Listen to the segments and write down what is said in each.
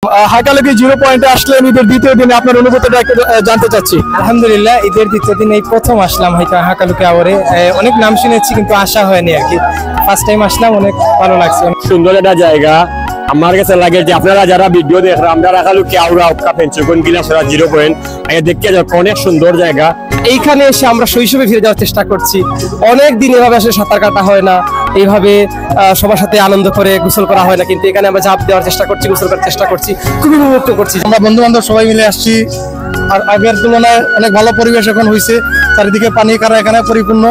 Hakaluki zero পয়েন্টে আসলেন ঈদের দ্বিতীয় দিনে আপনার অনুভূতিটা একটু জানতে চাচ্ছি। আলহামদুলিল্লাহ, ঈদের দ্বিতীয় দিন এই প্রথম আসলাম হাকালুকি আওয়ারে। অনেক নাম শুনেছি কিন্তু আসা হয়নি আর কি। ফার্স্ট টাইম আসলাম, অনেক ভালো লাগছে। সুন্দর একটা জায়গা। আমার কাছে লাগে যে আপনারা যারা ভিডিও দেখেন, আমরা হাকালুকি আওরা উৎকা পেঞ্চুকন গিলাসরা জিরো পয়েন্ট আগে দেখতে যাক, অনেক সুন্দর জায়গা। এইখানে এসে আমরা শৈশবে ফিরে যাওয়ার চেষ্টা করছি। অনেক দিন এভাবে আসলে সাঁতার কাটা হয় না, এইভাবে সবার সাথে আনন্দ করে গোসল করা হয় না, কিন্তু এখানে আমরা ঝাঁপ দেওয়ার চেষ্টা করছি, গোসল করার চেষ্টা করছি, খুবই উপভোগ করছি। আমরা বন্ধু বান্ধব সবাই মিলে আসছি, আর আগের তুলনায় অনেক ভালো পরিবেশ এখন হয়েছে। চারিদিকে পানি কারা এখানে পরিপূর্ণ,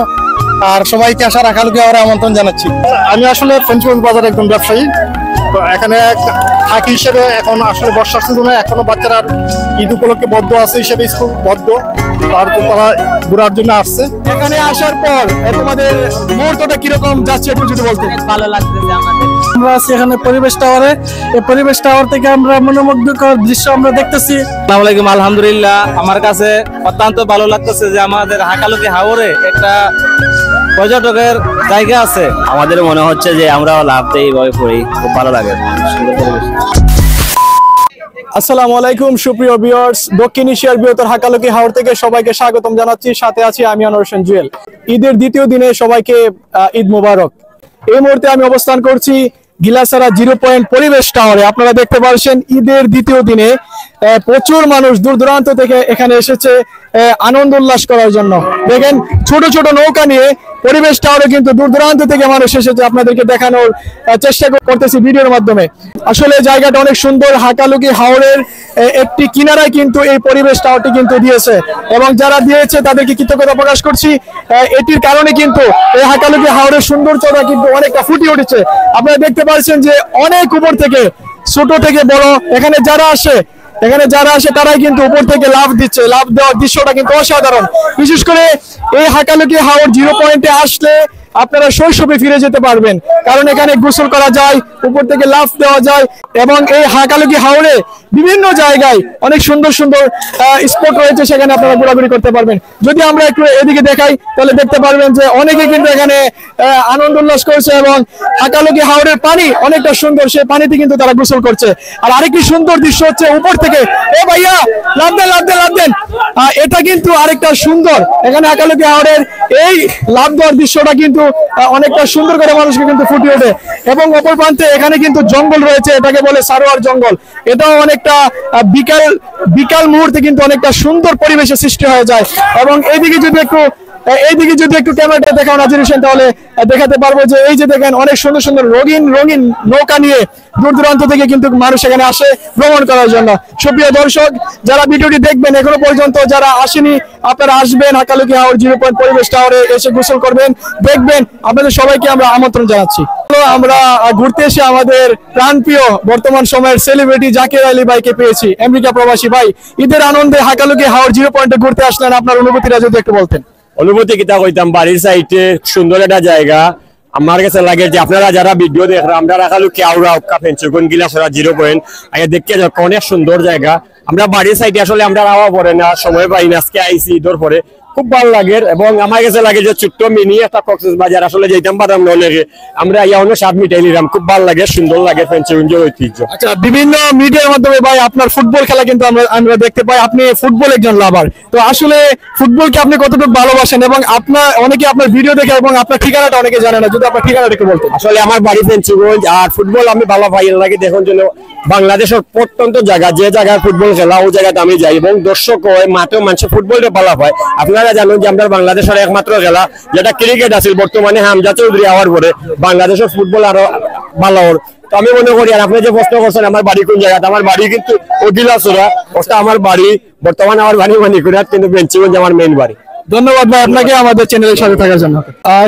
আর সবাইকে আসার হাকালুকি আওয়ারে আমন্ত্রণ জানাচ্ছি। আমি আসলে ফেঞ্চুগঞ্জ বাজারের একজন ব্যবসায়ী, তো এখানে থাকি হিসেবে এখন আসলে বর্ষার সিজনে এখনো বাচ্চারা ঈদ উপলক্ষে বদ্ধ আছে হিসেবে স্কুল বদ্ধ, তারপর তারা ঘোরার জন্য আসছে। এখানে আসার পর তোমাদের মুহূর্তটা কিরকম যাচ্ছে একটু যদি বলতে। ভালো লাগতেছে আমাদের। আমরা আছি এখানে পরিবেশ টাওয়ারে। এই পরিবেশ টাওয়ার থেকে আমরা মনোমুগ্ধকর দৃশ্য আমরা দেখতেছি। আসসালামু আলাইকুম। আলহামদুলিল্লাহ, আমার কাছে অত্যন্ত ভালো লাগতেছে যে আমাদের হাকালুকি হাওরে একটা পর্যটকের জায়গা আছে। আমাদের মনে হচ্ছে যে আমরাও লাভ দেই এইভাবে পড়ি, খুব ভালো লাগে। আসসালামু আলাইকুম সুপ্রিয় ভিউয়ার্স, দক্ষিণ এশিয়ার বৃহত্তর হাকালুকি হাওর থেকে সবাইকে স্বাগতম জানাচ্ছি। সাথে আছি আমি আনোয়ার হোসেন জুয়েল। ঈদের দ্বিতীয় দিনে সবাইকে ঈদ মোবারক। এই মুহূর্তে আমি অবস্থান করছি গিলাসারা জিরো পয়েন্ট পরিবেশ টাওয়ারে। আপনারা দেখতে পাচ্ছেন ঈদের দ্বিতীয় দিনে প্রচুর মানুষ দূর দূরান্ত থেকে এখানে এসেছে আনন্দ উল্লাস করার জন্য। দেখেন ছোট ছোট নৌকা নিয়ে পরিবেশ টাওয়ারে কিন্তু দূর দূরান্ত থেকে মানুষ এসেছে, আপনাদেরকে দেখানোর চেষ্টা করতেছি ভিডিওর মাধ্যমে। আসলে জায়গাটা অনেক সুন্দর। হাকালুকি হাওরের একটি কিনারায় কিন্তু এই পরিবেশ টাওয়ারটি কিন্তু দিয়েছে, এবং যারা দিয়েছে তাদেরকে কৃতজ্ঞতা প্রকাশ করছি। এটির কারণে কিন্তু এই হাকালুকি হাওরের সৌন্দর্যটা কিন্তু অনেকটা ফুটে উঠেছে। আপনারা দেখতে পাচ্ছেন যে অনেক উপর থেকে, ছোট থেকে বড়, এখানে যারা আসে তারাই কিন্তু উপর থেকে লাভ দিচ্ছে। লাভ দেওয়ার দৃশ্যটা কিন্তু অসাধারণ। বিশেষ করে এই হাকালুকি হাওর জিরো পয়েন্টে আসলে আপনারা শৈশবে ফিরে যেতে পারবেন, কারণ এখানে গোসল করা যায়, উপর থেকে লাফ দেওয়া যায়, এবং এই হাকালুকি হাওরে বিভিন্ন জায়গায় অনেক সুন্দর সুন্দর স্পট রয়েছে, সেখানে আপনারা ঘোরাঘুরি করতে পারবেন। যদি আমরা একটু এদিকে দেখাই তাহলে দেখতে পারবেন যে অনেকে কিন্তু এখানে আনন্দ উল্লাস করছে, এবং হাকালুকি হাওরের পানি অনেকটা সুন্দর, সেই পানিতে কিন্তু তারা গোসল করছে। আর আরেকটি সুন্দর দৃশ্য হচ্ছে উপর থেকে, এ ভাইয়া লাভ দেন, এটা কিন্তু আরেকটা সুন্দর। এখানে হাকালুকি হাওরের এই লাভ দেওয়ার দৃশ্যটা কিন্তু অনেকটা সুন্দর করে মানুষকে কিন্তু ফুটিয়ে ওঠে। এবং অপর প্রান্তে এখানে কিন্তু জঙ্গল রয়েছে, এটাকে বলে সারোয়ার জঙ্গল। এটাও অনেকটা বিকাল মুহূর্তে কিন্তু অনেকটা সুন্দর পরিবেশের সৃষ্টি হয়ে যায়। এবং এইদিকে যদি একটু ক্যামেরাটা দেখাও নাজির হোসেন, তাহলে দেখাতে পারবো যে এই যে দেখেন অনেক সুন্দর সুন্দর রঙিন নৌকা নিয়ে দূর দূরান্ত থেকে কিন্তু মানুষ এখানে আসে ভ্রমণ করার জন্য। সুপ্রিয় দর্শক, যারা ভিডিওটি দেখবেন এখনো পর্যন্ত যারা আসেনি, আপনারা আসবেন হাকালুকি হাওর জিরো পয়েন্ট পরিবেশ টাওয়ারে, এসে গোসল করবেন, দেখবেন। আপনাদের সবাইকে আমরা আমন্ত্রণ জানাচ্ছি। আমরা ঘুরতে এসে আমাদের প্রাণপ্রিয় বর্তমান সময়ের সেলিব্রিটি জাকির আলী ভাইকে পেয়েছি, আমেরিকা প্রবাসী ভাই। ঈদের আনন্দে হাকালুকি হাওর জিরো পয়েন্টে ঘুরতে আসলেন, আপনার অনুভূতিটা যদি একটু বলতেন। অনুভূতি কিতা কইতাম, বাড়ির সাইডে সুন্দর একটা জায়গা। আমার কাছে লাগে যে আপনারা যারা ভিডিও দেখেন, আমরা হাকালুকি আওরা উৎকা পেঞ্চুকন গিলাসরা জিরো পয়েন্ট আগে দেখতে যাক, অনেক সুন্দর জায়গা। আমরা বাড়ির সাইডে আসলে আমরা আওয়া পড়ে না, সময় পাই না, আজকে আইসি ঈদের পরে, খুব ভালো লাগে। এবং আমার কাছে লাগে যে ছোট্ট মিনি একটা কক্সবাজার আসলে যেতাম পারতাম না, লেগে আমরা ইয়া অন্য স্বাদ মিটাই নিলাম, খুব ভালো লাগে, সুন্দর লাগে পেঞ্চুগঞ্জের ঐতিহ্য। আচ্ছা, বিভিন্ন মিডিয়ার মাধ্যমে ভাই আপনার ফুটবল খেলা কিন্তু আমরা দেখতে পাই, আপনি ফুটবল একজন লাভার। তো আসলে ফুটবলকে আপনি কতটুকু ভালোবাসেন, এবং অনেকে আপনার ভিডিও দেখে, এবং আপনার ঠিকানাটা অনেকে জানে না, যদি আপনার ঠিকানাটা একটু বলতেন। আসলে আমার বাড়ি পেঞ্চুগঞ্জ, আর ফুটবল আমি ভালো ভাই লাগে দেখুন জন্য বাংলাদেশের প্রত্যন্ত জায়গা, যে জায়গায় ফুটবল খেলা ওই জায়গাতে আমি যাই, এবং দর্শক হয় মাঠেও মানুষের ফুটবলটা ভালো হয়। আপনারা জানেন যে আমরা বাংলাদেশের একমাত্র খেলা যেটা ক্রিকেট আছে, বর্তমানে হামজা চৌধুরী হওয়ার পরে বাংলাদেশের ফুটবল আরো ভালো। তো আমি মনে করি, আর আপনি যে প্রশ্ন করছেন আমার বাড়ি কোন জায়গাতে, আমার বাড়ি কিন্তু ওদিলাসুরা, ওটা আমার বাড়ি। বর্তমানে আমার বাড়ি মানিকুড়া, কিন্তু পেঞ্চুগঞ্জ আমার মেইন বাড়ি। ধন্যবাদ ভাই আপনাকে আমাদের চ্যানেলের সাথে থাকার জন্য।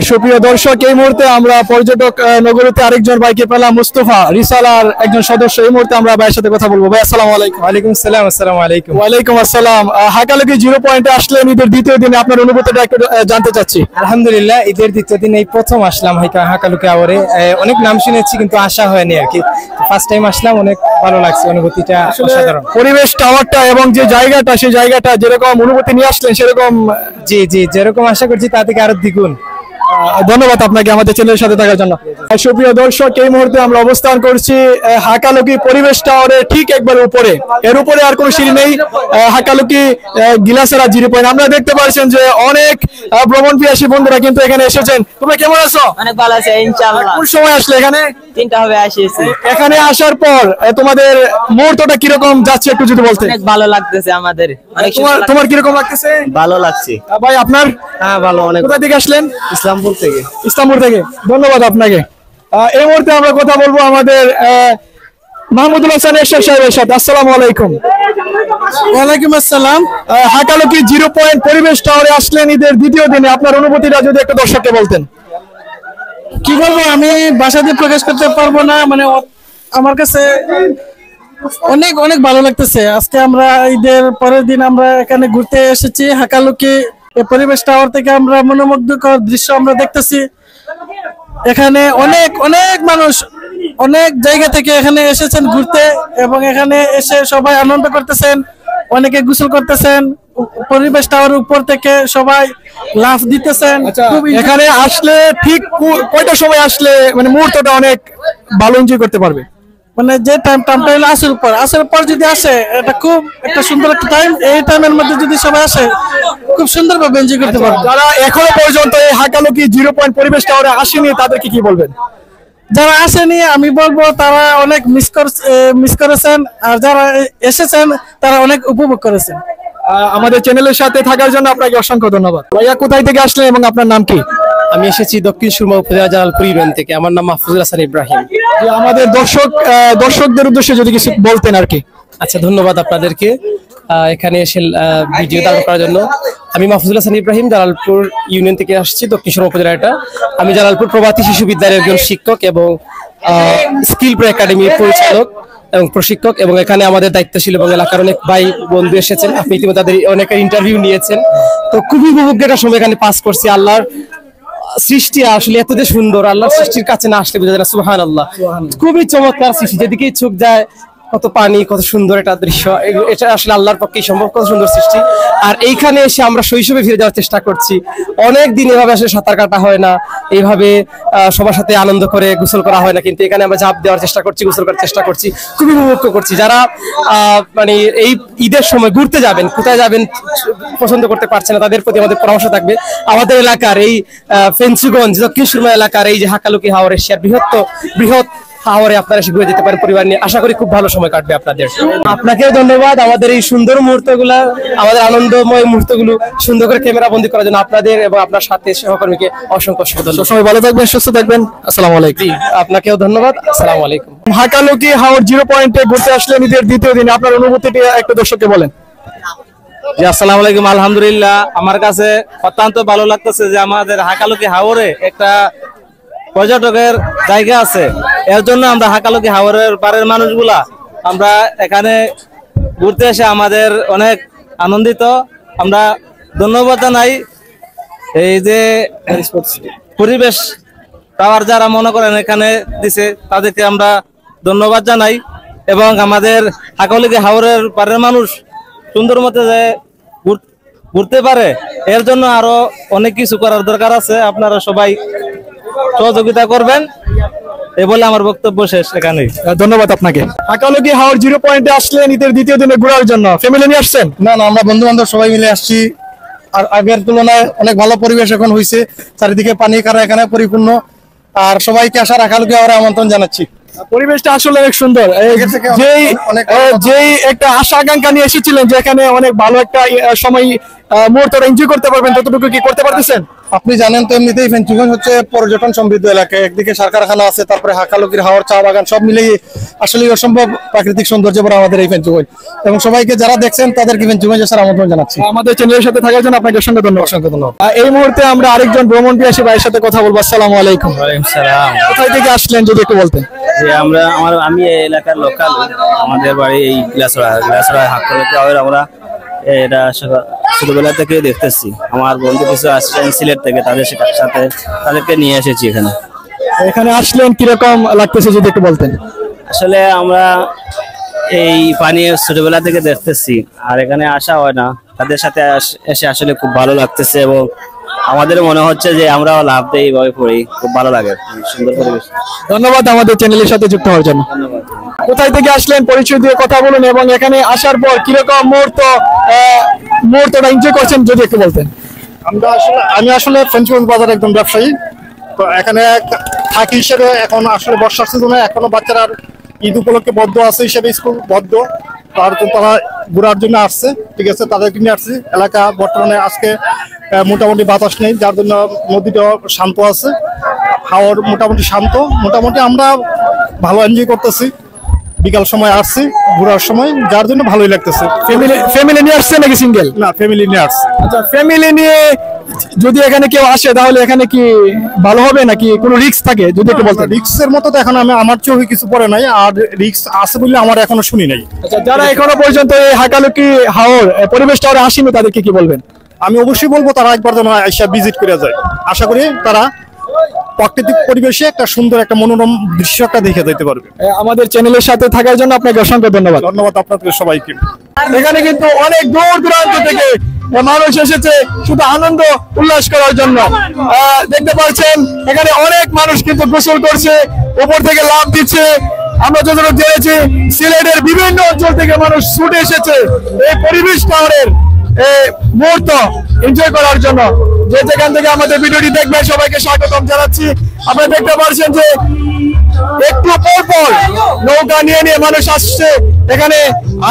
সুপ্রিয় দর্শক, এই মুহূর্তে আমরা পর্যটক নগরীতে আরেকজন ভাইকে পেলাম, মুস্তফা রিসালার একজন সদস্য। এই মুহূর্তে আমরা ভাইয়ের সাথে কথা বলবো। ভাই আসসালামু আলাইকুম। ওয়ালাইকুম সালাম। আসসালামু আলাইকুম। ওয়ালাইকুম আসসালাম। হাকালুকি জিরো পয়েন্টে আসলেন ঈদের দ্বিতীয় দিনে, আপনার অনুভূতিটা একটু জানতে চাচ্ছি। আলহামদুলিল্লাহ, ঈদের দ্বিতীয় দিন এই প্রথম আসলাম হাকালুকি আওয়ারে। অনেক নাম শুনেছি কিন্তু আসা হয়নি আর কি। ফার্স্ট টাইম আসলাম, অনেক ভালো লাগছে, অনুভূতিটা অসাধারণ। পরিবেশ টাওয়ারটা এবং যে জায়গাটা, সেই জায়গাটা যেরকম অনুভূতি নিয়ে আসলেন সেরকম জি যেরকম আশা করছি তা থেকে আরো দ্বিগুণ। ধন্যবাদ আপনাকে আমাদের চ্যানেলের সাথে থাকার জন্য। সুপ্রিয় দর্শক, এই মুহূর্তে আমরা অবস্থান করছি হাকালুকি পরিবেশ টাওয়ারের ঠিক একবার উপরে। এর উপরে আর কোনো সিঁড়ি নেই। হাকালুকি গিলাসেরা 0 পয়েন্ট। আমরা দেখতে পাচ্ছেন যে অনেক ভ্রমণ পিয়াসী বন্ধুরা কিন্তু এখানে এসেছেন। তোমরা কেমন আছো? অনেক ভালো আছে ইনশাআল্লাহ। কোন সময় আসলে এখানে? 3টা হবে আসিয়েছি। এখানে আসার পর তোমাদের মুহূর্তটা কিরকম যাচ্ছে একটু যদি বলতে। অনেক ভালো লাগতেছে আমাদের। অনেক তোমার কিরকম লাগতেছে? ভালো লাগছে। ভাই আপনার? হ্যাঁ ভালো, অনেক। কোথা থেকে আসলেন? ইসলামপুর থেকে। ইসলামপুর থেকে। ধন্যবাদ আপনাকে। এই মুহূর্তে আমরা কথা বলবো আমাদের মাহমুদুল হাসান এরশাদ সাহেবের সাথে। আসসালামু আলাইকুম। ওয়ালাইকুম আসসালাম। হাকালুকি 0 পয়েন্ট পরিবেশ টাওয়ারে আসলেন ঈদের দ্বিতীয় দিনে, আপনার অনুভূতিটা যদি একটু দর্শককে বলতেন। কি বলবো, আমি ভাষা দিয়ে প্রকাশ করতে পারবো না। মানে আমার কাছে অনেক অনেক ভালো লাগতেছে। আজকে আমরা ঈদের পরের দিন আমরা এখানে ঘুরতে এসেছি হাকালুকি এই পরিবেশ টাওয়ার থেকে। আমরা মনোমুগ্ধকর দৃশ্য আমরা দেখতেছি। এখানে অনেক অনেক মানুষ অনেক জায়গা থেকে এখানে এসেছেন ঘুরতে, এবং এখানে এসে সবাই আনন্দ করতেছেন, অনেকে গোসল করতেছেন। পরিবেশ টাওয়ার উপর থেকে সবাই লাফ দিতেছেন। এখানে আসলে ঠিক কয়টা সময় আসলে মানে মুহূর্তটা অনেক ভালো এনজয় করতে পারবে? মানে যে টাইমটা হলো আসর পর যদি আসে, এটা খুব একটা সুন্দর একটা টাইম। এই টাইমের মধ্যে যদি সবাই আসে, খুব সুন্দরভাবে এনজয় করতে পারবে। যারা এখনো পর্যন্ত এই হাকালুকি 0 পয়েন্ট পরিবেশ টাওয়ারে আসেনি তাদেরকে কি বলবেন? যারা আসেনি আমি বলবো তারা অনেক মিস করেছেন, আর যারা এসেছেন তারা অনেক উপভোগ করেছেন। আমাদের চ্যানেলের সাথে থাকার জন্য আপনাকে অসংখ্য ধন্যবাদ। ভাইয়া কোথায় থেকে আসলেন এবং আপনার নাম কি? আমি এসেছি দক্ষিণ সুরমা উপজেলা জালালপুর ইউনিয়ন থেকে। আমার নাম মাহফুজুল হাসান ইব্রাহিম। যে আমাদের দর্শকদের উদ্দেশ্যে যদি কিছু বলতেন আর কি। আচ্ছা, ধন্যবাদ আপনাদেরকে এখানে এসে ভিডিও ধারণ করার জন্য। আমি মাহফুজুল হাসান ইব্রাহিম জালালপুর ইউনিয়ন থেকে আসছি, দক্ষিণ সুরমা উপজেলা। এটা আমি জালালপুর প্রভাতী শিশু বিদ্যালয়ের একজন শিক্ষক এবং স্কিল প্রো একাডেমির পরিচালক এবং প্রশিক্ষক, এবং এখানে আমাদের দায়িত্বশীল এবং এলাকার অনেক ভাই বন্ধু এসেছেন। আপনি ইতিমধ্যে তাদের অনেকের ইন্টারভিউ নিয়েছেন। তো খুবই উপভোগ্য একটা সময় এখানে পাস করছি। আল্লাহর সৃষ্টি আসলে এত যে সুন্দর, আল্লাহর সৃষ্টির কাছে না আসলে বোঝা যায় না। সুবহানাল্লাহ, খুবই চমৎকার সৃষ্টি। যেদিকেই চোখ যায় কত পানি, কত সুন্দর একটা দৃশ্য। এটা আসলে আল্লাহর পক্ষেই সম্ভব, কত সুন্দর সৃষ্টি। আর এইখানে এসে আমরা শৈশবে ফিরে যাওয়ার চেষ্টা করছি। অনেক দিন এভাবে আসলে সাঁতার কাটা হয় না, এইভাবে সবার সাথে আনন্দ করে গোসল করা হয় না, কিন্তু এখানে আমরা ঝাঁপ দেওয়ার চেষ্টা করছি, গোসল করার চেষ্টা করছি, খুবই উপভোগ করছি। যারা মানে এই ঈদের সময় ঘুরতে যাবেন, কোথায় যাবেন পছন্দ করতে পারছে না, তাদের প্রতি আমাদের পরামর্শ থাকবে আমাদের এলাকার এই ফেঞ্চুগঞ্জ দক্ষিণ সুরমা এলাকার এই যে হাকালুকি হাওর এশিয়ার বৃহৎ হাওরে আপনারা এসে ঘুরে যেতে পারেন পরিবার নিয়ে। আশা করি খুব ভালো সময় কাটবে আপনাদের। আপনাকেও ধন্যবাদ আমাদের এই সুন্দর মুহূর্তগুলো, আমাদের আনন্দময় মুহূর্তগুলো সুন্দর করে ক্যামেরা বন্দি করার জন্য। আপনাদের এবং আপনার সাথে সহকর্মীকে অসংখ্য ধন্যবাদ। সবাই ভালো থাকবেন, সুস্থ থাকবেন। আসসালামু আলাইকুম। আপনাকেও ধন্যবাদ। আসসালামু আলাইকুম। হাকালুকি হাওর 0 পয়েন্টে ঘুরতে আসলেন ঈদের দ্বিতীয় দিনে, আপনার অনুভূতিটি একটু দর্শককে বলেন। জি আসসালামু আলাইকুম। আলহামদুলিল্লাহ, আমার কাছে অত্যন্ত ভালো লাগতেছে যে আমাদের হাকালুকি হাওরে একটা পর্যটকের জায়গা আছে। এর জন্য আমরা হাকালুকি হাওরের পাড়ের মানুষগুলা আমরা এখানে ঘুরতে এসে আমাদের অনেক আনন্দিত। আমরা ধন্যবাদ জানাই এই যে পরিবেশ টাওয়ার যারা মনে করেন এখানে দিছে, তাদেরকে আমরা ধন্যবাদ জানাই। এবং আমাদের হাকালুকি হাওরের পাড়ের মানুষ সুন্দর মতো যে ঘুরতে পারে, এর জন্য আরো অনেক কিছু করার দরকার আছে। আপনারা সবাই সহযোগিতা করবেন, এই বলে আমার বক্তব্য শেষ এখানে। ধন্যবাদ আপনাকে। হাকালুকি হাওর 0 পয়েন্টে আসলেন ঈদের দ্বিতীয় দিনে ঘোরার জন্য, ফ্যামিলি নিয়ে আসছেন? না, আমরা বন্ধু বান্ধব সবাই মিলে আসছি। আর আগের তুলনায় অনেক ভালো পরিবেশ এখন হয়েছে, চারিদিকে পানি কারা এখানে পরিপূর্ণ। আর সবাইকে আসার হাকালুকি হাওরে আমন্ত্রণ জানাচ্ছি। পরিবেশটা আসলে অনেক সুন্দর। যেই একটা আশা আকাঙ্ক্ষা নিয়ে এসেছিলেন যে এখানে অনেক ভালো একটা সময় মুহূর্তটা এনজয় করতে পারবেন, ততটুকু কি করতে পারতেছেন? আপনি জানেন তো এমনিতেই ফেঞ্চুগঞ্জ হচ্ছে পর্যটন সমৃদ্ধ এলাকা। একদিকে সার কারখানা আছে, তারপরে হাকালুকির হাওর, চা বাগান, সব মিলিয়ে আসলে অসম্ভব প্রাকৃতিক সৌন্দর্য ভরা আমাদের এই ফেঞ্চুগঞ্জ। এবং সবাইকে যারা দেখছেন তাদেরকে ফেঞ্চুগঞ্জ আসার আমন্ত্রণ জানাচ্ছি। আমাদের চ্যানেলের সাথে থাকার জন্য আপনাকে অসংখ্য ধন্যবাদ। এই মুহূর্তে আমরা আরেকজন ভ্রমণ পিয়াসী ভাইয়ের সাথে কথা বলবো। আসসালামু আলাইকুম। ওয়ালাইকুম সালাম। কোথায় থেকে আসলেন যদি একটু বলতেন। যে আমি এই এলাকার লোকাল, আমাদের বাড়ি এই গ্লাসরা হাকালুকি হাওর। আমরা এটা ছোটবেলা থেকে দেখতেছি। আমার বন্ধু কিছু আসছেন সিলেট থেকে, তাদেরকে নিয়ে এসেছি এখানে। এখানে আসলেন কিরকম লাগতেছে যদি একটু বলতেন। আসলে আমরা এই পানি ছোটবেলা থেকে দেখতেছি, আর এখানে আসা হয় না। তাদের সাথে এসে আসলে খুব ভালো লাগতেছে এবং আমাদের মনে হচ্ছে যে আমরাও লাভ দেই এইভাবে পড়ি, খুব ভালো লাগে, সুন্দর পরিবেশ। ধন্যবাদ আমাদের চ্যানেলের সাথে যুক্ত হওয়ার জন্য। কোথায় থেকে আসলেন পরিচয় দিয়ে কথা বলুন, এবং এখানে আসার পর কিরকম মুহূর্তটা এনজয় করছেন যদি একটু বলতেন। আমি আসলে ফেঞ্চগঞ্জ বাজার একদম ব্যবসায়ী, তো এখানে থাকি হিসেবে এখন আসলে বর্ষার সিজনে এখনো বাচ্চারা ঈদ উপলক্ষে বদ্ধ আছে হিসেবে স্কুল বদ্ধ, আর তো তারা ঘোরার জন্য আসছে, ঠিক আছে, তাদেরকে নিয়ে আসছি। এলাকা বর্তমানে আজকে মোটামুটি বাতাস নেই, যার জন্য নদীটা শান্ত আছে, হাওয়ার মোটামুটি শান্ত, মোটামুটি আমরা ভালো এনজয় করতেছি। বিকাল সময় আসছি ঘোরার সময়, যার জন্য ভালোই লাগতেছে। ফ্যামিলি নিয়ে আসছে নাকি সিঙ্গেল? না, ফ্যামিলি নিয়ে আসছে। আচ্ছা, ফ্যামিলি নিয়ে যদি এখানে কেউ আসে তাহলে এখানে কি ভালো হবে নাকি কোনো রিস্ক থাকে যদি একটু বলতেন। রিক্সের মতো তো এখন আমার চোখে কিছু পড়ে নাই, আর রিক্স আছে বলে আমার এখনো শুনি নাই। আচ্ছা, যারা এখনো পর্যন্ত এই হাকালুকি হাওর পরিবেশটা ওরা আসেনি তাদেরকে কি বলবেন? আমি অবশ্যই বলবো তারা একবার যেন এসে ভিজিট করে যায়। আশা করি তারা প্রাকৃতিক পরিবেশে একটা সুন্দর একটা মনোরম দৃশ্য একটা দেখে যেতে পারবে। আমাদের চ্যানেলের সাথে থাকার জন্য আপনাকে অসংখ্য ধন্যবাদ। ধন্যবাদ আপনাদের সবাইকে। এখানে কিন্তু অনেক দূর দূরান্ত থেকে মানুষ এসেছে শুধু আনন্দ উল্লাস করার জন্য। দেখতে পাচ্ছেন এখানে অনেক মানুষ কিন্তু গোসল করছে, উপর থেকে লাফ দিচ্ছে। আমরা যতটুকু জেনেছি সিলেটের বিভিন্ন অঞ্চল থেকে মানুষ ছুটে এসেছে এই পরিবেশ টাওয়ারের মুহূর্ত এনজয় করার জন্য। যে যেখান থেকে আমাদের ভিডিওটি দেখবেন সবাইকে স্বাগতম জানাচ্ছি। আপনারা দেখতে পাচ্ছেন যে একটু পর পর নৌকা নিয়ে নিয়ে মানুষ আসছে এখানে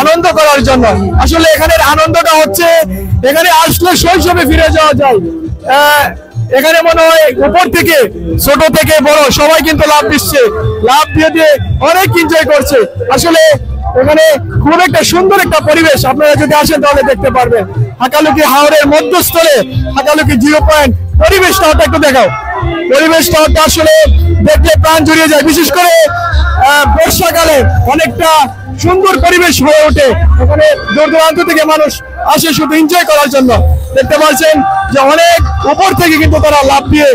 আনন্দ করার জন্য। আসলে এখানের আনন্দটা হচ্ছে এখানে আসলে শৈশবে ফিরে যাওয়া যায়। এখানে মনে হয় উপর থেকে ছোট থেকে বড় সবাই কিন্তু লাভ দিচ্ছে, লাভ দিয়ে দিয়ে অনেক এনজয় করছে। আসলে এখানে খুব একটা সুন্দর একটা পরিবেশ, আপনারা যদি আসেন তাহলে দেখতে পারবেন। হাকালুকি হাওরের মধ্যস্থলে হাকালুকি 0 পয়েন্ট পরিবেশটা একটু দেখাও। পরিবেশটা আসলে দেখলে প্রাণ জুড়িয়ে যায়, বিশেষ করে বর্ষাকালে অনেকটা সুন্দর পরিবেশ হয়ে ওঠে। এখানে দূর দূরান্ত থেকে মানুষ আসে শুধু এনজয় করার জন্য। দেখতে পাচ্ছেন যে অনেক উপর থেকে কিন্তু তারা লাফ দিয়ে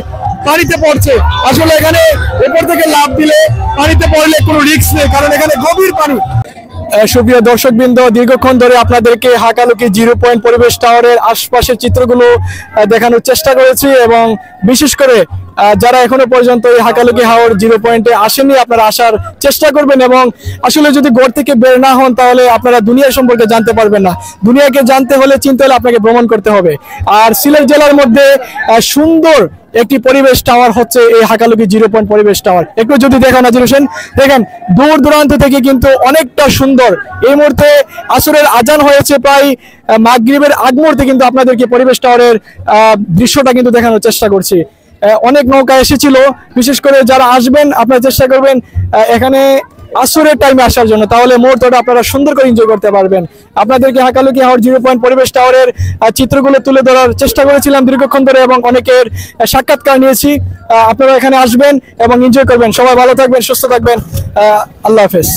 পানিতে পড়ছে। আসলে এখানে উপর থেকে লাফ দিলে পানিতে পড়লে কোনো রিস্ক নেই, কারণ এখানে গভীর পানি। সুপ্রিয় দর্শকবৃন্দ, দীর্ঘক্ষণ ধরে আপনাদেরকে হাকালুকি 0 পয়েন্ট পরিবেশ টাওয়ারের আশপাশের চিত্রগুলো দেখানোর চেষ্টা করেছি, এবং বিশেষ করে যারা এখনো পর্যন্ত এই হাকালুকি হাওর 0 পয়েন্টে আসেনি আপনারা আসার চেষ্টা করবেন। এবং আসলে যদি ঘর থেকে বের না হন তাহলে আপনারা দুনিয়া সম্পর্কে জানতে পারবেন না। দুনিয়াকে জানতে হলে চিনতে হলে আপনাকে ভ্রমণ করতে হবে। আর সিলেট জেলার মধ্যে সুন্দর একটি পরিবেশ টাওয়ার হচ্ছে এই হাকালুকি 0 পয়েন্ট পরিবেশ টাওয়ার। একটু যদি দেখেন নাজির হোসেন, দেখেন দূর দূরান্ত থেকে কিন্তু অনেকটা সুন্দর। এই মুহূর্তে আসরের আজান হয়েছে, প্রায় মাগরিবের আগ মুহূর্তে কিন্তু আপনাদেরকে পরিবেশ টাওয়ারের দৃশ্যটা কিন্তু দেখানোর চেষ্টা করছি। অনেক নৌকা এসেছিল, বিশেষ করে যারা আসবেন আপনারা চেষ্টা করবেন এখানে আসরের টাইমে আসার জন্য, তাহলে মুহূর্তটা আপনারা সুন্দর করে এনজয় করতে পারবেন। আপনাদেরকে হাকালুকি হাওর 0 পয়েন্ট পরিবেশ টাওয়ারের চিত্রগুলো তুলে ধরার চেষ্টা করেছিলাম দীর্ঘক্ষণ ধরে, এবং অনেকের সাক্ষাৎকার নিয়েছি। আপনারা এখানে আসবেন এবং এনজয় করবেন। সবাই ভালো থাকবেন, সুস্থ থাকবেন। আল্লাহ হাফেজ।